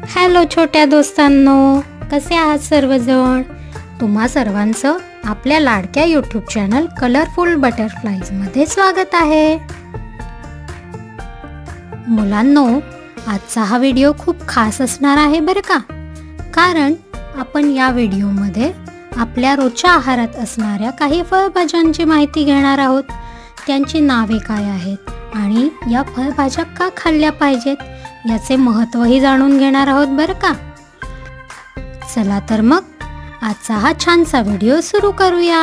Hello छोट्या दोस्तांनो, कसे आहात सर्वजण? तुम्हा सर्वांचं आपल्या लाडक्या यूट्यूब चॅनल कलरफुल बटरफ्लाईजमध्ये स्वागत आहे. मुलांनो, आजचा हा व्हिडिओ खूप खास असणार आहे बरं का. कारण आपण या व्हिडिओमध्ये आपल्या रोजच्या आहारात असणाऱ्या काही फळभाज्यांची माहिती घेणार आहोत. त्यांची नावे काय आहेत आणि या फळभाज्या का खाल्ल्या पाहिजेत याचे महत्त्वही जाणून घेणार आहोत बरं का. चला तर मग आजचा हा छानसा व्हिडिओ सुरू करूया.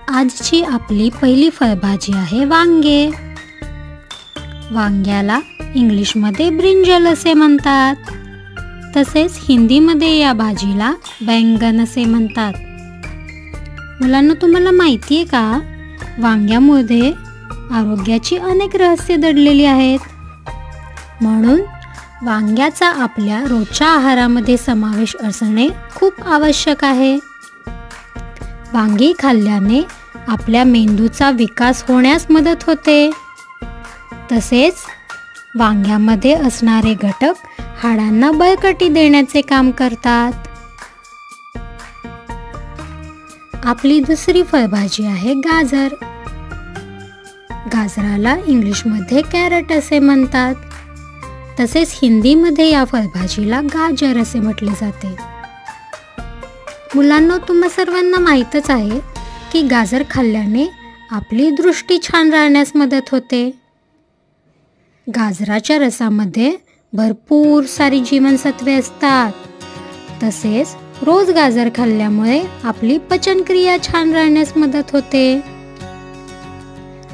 आजची आपली पहिली फळभाजी आहे वांगे. वांग्याला इंग्लिशमध्ये ब्रिंजल असे म्हणतात. तसेच हिंदीमध्ये या भाजीला बैंगन असे म्हणतात. मुलांना तुम्हाला माहिती आहे का, वांग्यामध्ये आरोग्याची अनेक रहस्य दडलेली आहेत. म्हणून वांग्याचा आपल्या रोजच्या आहारामध्ये समावेश असणे खूप आवश्यक आहे. वांगी खाल्ल्याने आपल्या मेंदूचा विकास होण्यास मदत होते. तसेच वांग्यामध्ये असणारे घटक हाडांना बळकटी देण्याचे काम करतात. आपली दुसरी फळभाजी आहे गाजर. गाजराला इंग्लिशमध्ये कॅरट असे म्हणतात. तसेच हिंदीमध्ये या फळभाजीला गाजर असे म्हटले जाते. मुलांना तुम्हा सर्वांना माहीतच आहे की गाजर खाल्ल्याने आपली दृष्टी छान राहण्यास मदत होते. गाजराच्या रसामध्ये भरपूर सारी जीवनसत्वे असतात. तसेच रोज गाजर खाल्ल्यामुळे आपली पचनक्रिया छान राहण्यास मदत होते.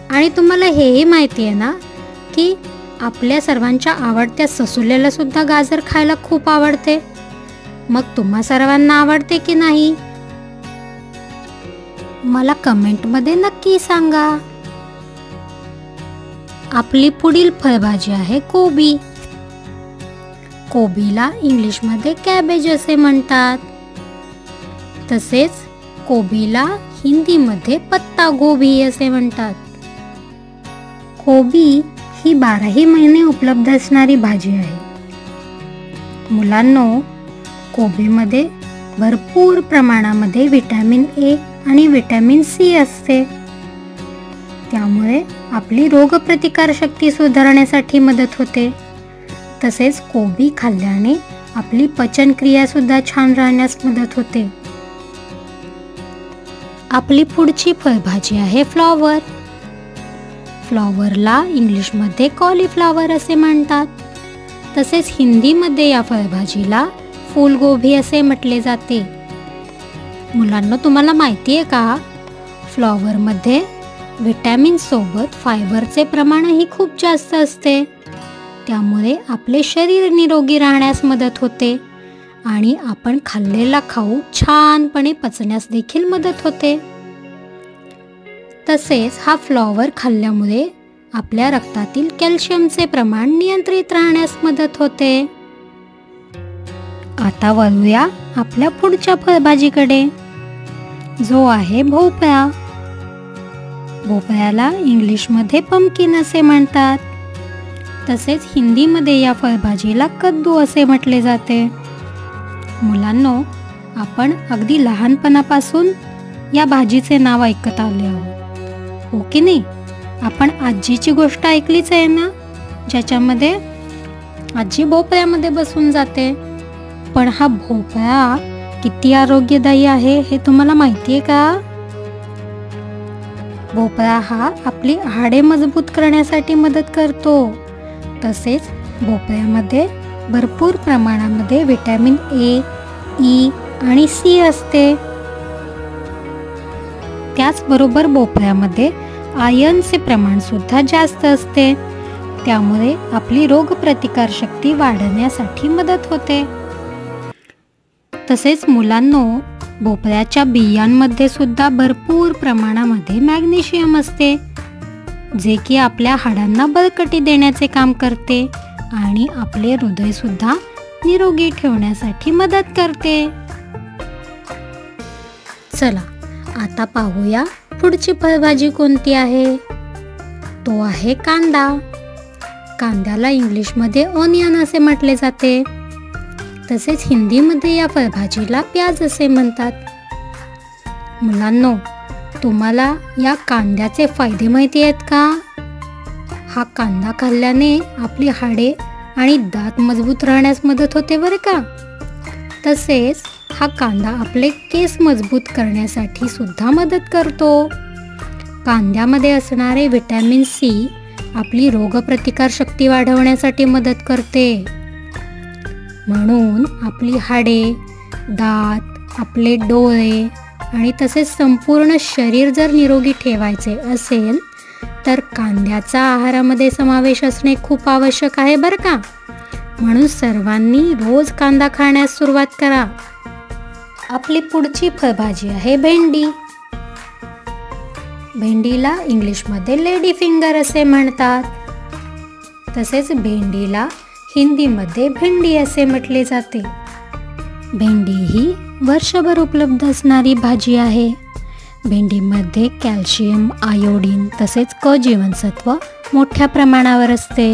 आणि तुम्हाला हेही माहिती आहे ना की आपल्या सर्वांच्या आवडत्या ससुल्याला सुद्धा गाजर खायला खूप आवडते. मग तुम्हा सर्वांना आवडते की नाही, मला कमेंटमध्ये नक्की सांगा. आपली पुढील फळभाजी आहे कोबी. कोबीला इंग्लिशमध्ये कॅबेज असे म्हणतात. तसेच कोबीला हिंदीमध्ये पत्ता गोभी असे म्हणतात. कोबी ही 12ही महिने उपलब्ध असणारी भाजी आहे. मुलांनो, कोबीमध्ये भरपूर प्रमाणामध्ये व्हिटॅमिन ए आणि व्हिटॅमिन सी असते. त्यामुळे आपली रोगप्रतिकारशक्ती सुधारण्यासाठी मदत होते. तसेच कोबी खाल्ल्याने आपली पचनक्रिया सुद्धा छान राहण्यास मदत होते. आपली पुढची फळभाजी आहे फ्लॉवर. फ्लॉवरला इंग्लिशमध्ये कॉलीफ्लॉवर असे म्हणतात. तसेच हिंदीमध्ये या फळभाजीला फूलगोभी असे म्हटले जाते. मुलांना तुम्हाला माहिती आहे का, फ्लॉवरमध्ये व्हिटॅमिन सोबत फायबरचे प्रमाणही खूप जास्त असते. त्यामुळे आपले शरीर निरोगी राहण्यास मदत होते आणि आपण खाल्लेला खाऊ छानपणे पचण्यास देखील मदत होते. तसेच हा फ्लॉवर खाल्ल्यामुळे आपल्या रक्तातील कॅल्शियमचे प्रमाण नियंत्रित राहण्यास मदत होते. आता वळूया आपल्या पुढच्या फळभाजीकडे, जो आहे भोपळा. भोपळ्याला इंग्लिशमध्ये पंपकिन असे म्हणतात. तसेच हिंदीमध्ये या फळभाजीला कद्दू असे म्हटले जाते. मुलांनो, आपण अगदी लहानपणापासून या भाजीचे नाव ऐकत आले आहोत, हो की नाही? आपण आजीची गोष्ट ऐकलीच आहे ना, ज्याच्यामध्ये आजी भोपळ्यामध्ये बसून जाते. पण हा भोपळा किती आरोग्यदायी आहे हे तुम्हाला माहिती आहे का? भोपळा हा आपली हाडे मजबूत करण्यासाठी मदत करतो. तसेच भोपळ्यामध्ये भरपूर प्रमाणामध्ये व्हिटॅमिन ए, ई आणि सी असते. त्याचबरोबर भोपळ्यामध्ये आयर्नचे प्रमाण सुद्धा जास्त असते. त्यामुळे आपली रोगप्रतिकारशक्ती वाढवण्यासाठी मदत होते. तसेच मुलांनो, भोपळ्याच्या बियांमध्ये सुद्धा भरपूर प्रमाणामध्ये मॅग्नेशियम असते, जे की आपल्या हाडांना बळकटी देण्याचे काम करते आणि आपले हृदय सुद्धा निरोगी ठेवण्यासाठी मदत करते. चला आता पाहूया पुढची फळभाजी कोणती आहे. तो आहे कांदा. कांद्याला इंग्लिशमध्ये ऑनियन असे म्हटले जाते. तसेच हिंदीमध्ये या फळभाजीला प्याज असे म्हणतात. मुलांनो, तुम्हाला या कांद्याचे फायदे माहिती आहेत का? हा कांदा खाल्ल्याने आपली हाडे आणि दात मजबूत राहण्यास मदत होते बरं का. तसेच हा कांदा आपले केस मजबूत करण्यासाठी सुद्धा मदत करतो. कांद्यामध्ये असणारे व्हिटॅमिन सी आपली रोगप्रतिकारशक्ती वाढवण्यासाठी मदत करते. म्हणून आपली हाडे, दात, आपले डोळे आणि तसेच संपूर्ण शरीर जर निरोगी ठेवायचे असेल तर कांद्याचा आहारामध्ये समावेश असणे खूप आवश्यक आहे बरं का. म्हणून सर्वांनी रोज कांदा खाण्यास सुरुवात करा. आपली पुढची फळभाजी आहे भेंडी. भेंडीला इंग्लिशमध्ये लेडी फिंगर असे म्हणतात. तसेच भेंडीला हिंदीमध्ये भेंडी असे म्हटले जाते. भेंडी ही वर्षभर उपलब्ध असणारी भाजी आहे. भेंडीमध्ये कॅल्शियम, आयोडीन तसेच क जीवनसत्व मोठ्या प्रमाणावर असते.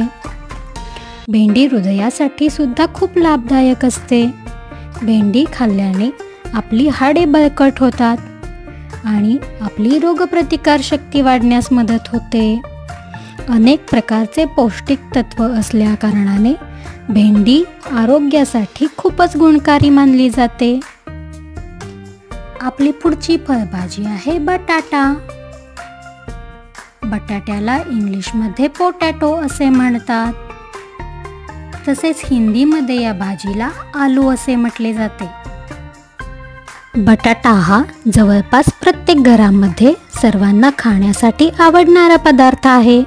भेंडी हृदयासाठी सुद्धा खूप लाभदायक असते. भेंडी खाल्ल्याने आपली हाडे बळकट होतात आणि आपली रोगप्रतिकारशक्ती वाढण्यास मदत होते. अनेक प्रकारचे पौष्टिक तत्व असल्या कारणाने भेंडी आरोग्यासाठी खूपच गुणकारी मानली जाते. आपली पुढची फळभाजी आहे बटाटा. बटाट्याला इंग्लिशमध्ये पोटॅटो असे म्हणतात. तसेच हिंदीमध्ये या भाजीला आलू असे म्हटले जाते. बटाटा हा जवळपास प्रत्येक घरामध्ये सर्वांना खाण्यासाठी आवडणारा पदार्थ आहे.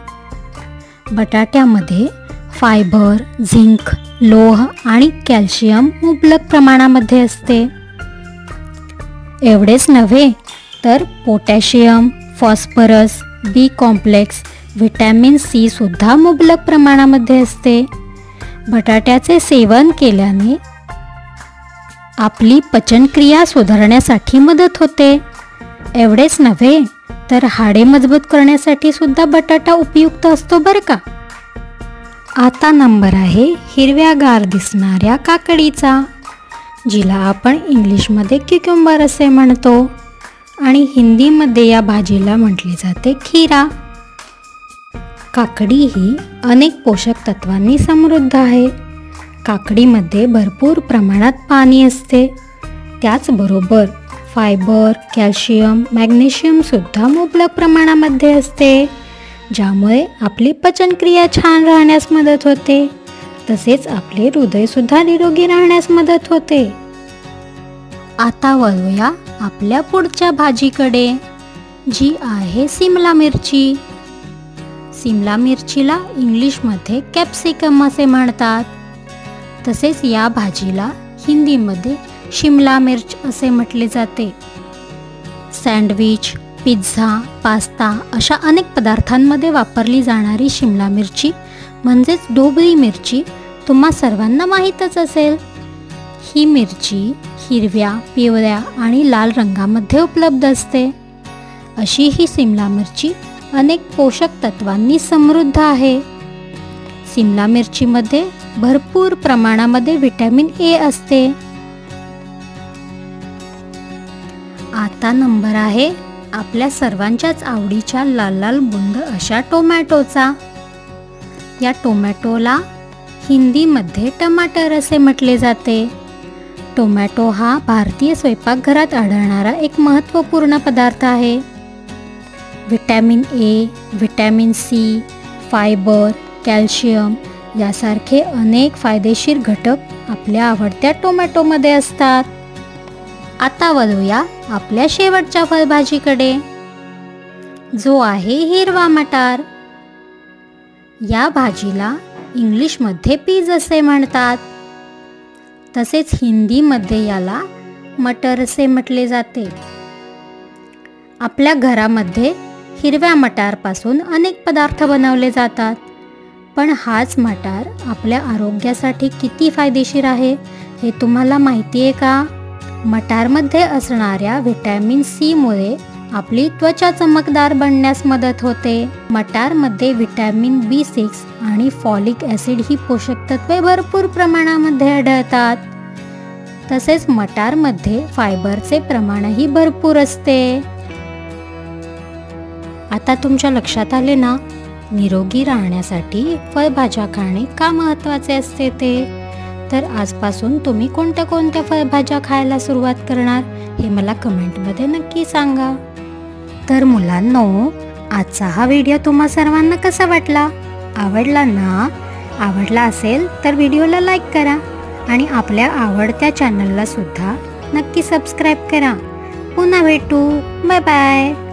बटाट्यामध्ये फायबर, झिंक, लोह आणि कॅल्शियम मुबलक प्रमाणामध्ये असते. एवढेच नव्हे तर पोटॅशियम, फॉस्फरस, बी कॉम्प्लेक्स, व्हिटॅमिन सी सुद्धा मुबलक प्रमाणामध्ये असते. बटाट्याचे सेवन केल्याने आपली पचनक्रिया सुधारण्यासाठी मदत होते. एवढेच नव्हे तर हाडे मजबूत करण्यासाठी सुद्धा बटाटा उपयुक्त असतो बरं का. आता नंबर आहे हिरव्यागार दिसणाऱ्या काकडीचा, जिला आपण इंग्लिशमध्ये क्युक्युंबर असे म्हणतो आणि हिंदीमध्ये या भाजीला म्हटले जाते खीरा. काकडी ही अनेक पोषक तत्वांनी समृद्ध आहे. काकडीमध्ये भरपूर प्रमाणात पाणी असते. त्याचबरोबर फायबर, कॅल्शियम, मॅग्नेशियम सुद्धा मुबलक प्रमाणामध्ये असते, ज्यामुळे आपली पचनक्रिया छान राहण्यास मदत होते. तसेच आपले हृदयसुद्धा निरोगी राहण्यास मदत होते. आता वळूया आपल्या पुढच्या भाजीकडे, जी आहे सिमला मिरची. सिमला मिरचीला इंग्लिशमध्ये कॅप्सिकम असे म्हणतात. तसेच या भाजीला हिंदीमध्ये शिमला मिर्च असे म्हटले जाते. सँडविच, पिझ्झा, पास्ता अशा अनेक पदार्थांमध्ये वापरली जाणारी शिमला मिरची म्हणजेच ढोबळी मिरची तुम्हा सर्वांना माहीतच असेल. ही मिरची हिरव्या, पिवळ्या आणि लाल रंगामध्ये उपलब्ध असते. अशी ही सिमला मिरची अनेक पोषक तत्वांनी समृद्ध आहे. सिमला मिरचीमध्ये भरपूर प्रमाणामध्ये व्हिटॅमिन ए असते. आता नंबर आहे आपल्या सर्वांच्याच आवडीच्या लाल लाल बुंद अशा टोमॅटोचा. या टोमॅटोला हिंदीमध्ये टमाटर असे म्हटले जाते. टोमॅटो हा भारतीय स्वयंपाकघरात आढळणारा एक महत्त्वपूर्ण पदार्थ आहे. Vitamin A, vitamin C, fibre, calcium यासारखे अनेक फायदेशीर घटक आपल्या आवडत्या टोमॅटोमध्ये असतात. आता वळूया आपल्या शेवटच्या फळभाजीकडे, जो आहे हिरवा मटार. या भाजीला इंग्लिशमध्ये पीज असे म्हणतात. तसेच हिंदीमध्ये याला मटर असे म्हटले जाते. आपल्या घरामध्ये हिरव्या मटारपासून अनेक पदार्थ बनवले जातात. पण हाच मटार आपल्या आरोग्यासाठी किती फायदेशीर आहे हे तुम्हाला माहिती आहे का? मटारमध्ये असणाऱ्या व्हिटॅमिन सीमुळे आपली त्वचा चमकदार बनण्यास मदत होते. मटारमध्ये व्हिटॅमिन B6 आणि फॉलिक ॲसिड ही पोषक तत्वे भरपूर प्रमाणामध्ये आढळतात. तसेच मटारमध्ये फायबरचे प्रमाणही भरपूर असते. आता तुमच्या लक्षात आले ना, निरोगी राहण्यासाठी फळभाज्या खाणे का महत्त्वाचे असते ते. तर आजपासून तुम्ही कोणत्या कोणत्या फळभाज्या खायला सुरुवात करणार हे मला कमेंटमध्ये नक्की सांगा. तर मुलांनो, आजचा हा व्हिडिओ तुम्हा सर्वांना कसा वाटला? आवडला ना? आवडला असेल तर व्हिडिओला लाईक करा आणि आपल्या आवडत्या चॅनलला सुद्धा नक्की सबस्क्राईब करा. पुन्हा भेटू. Bye bye.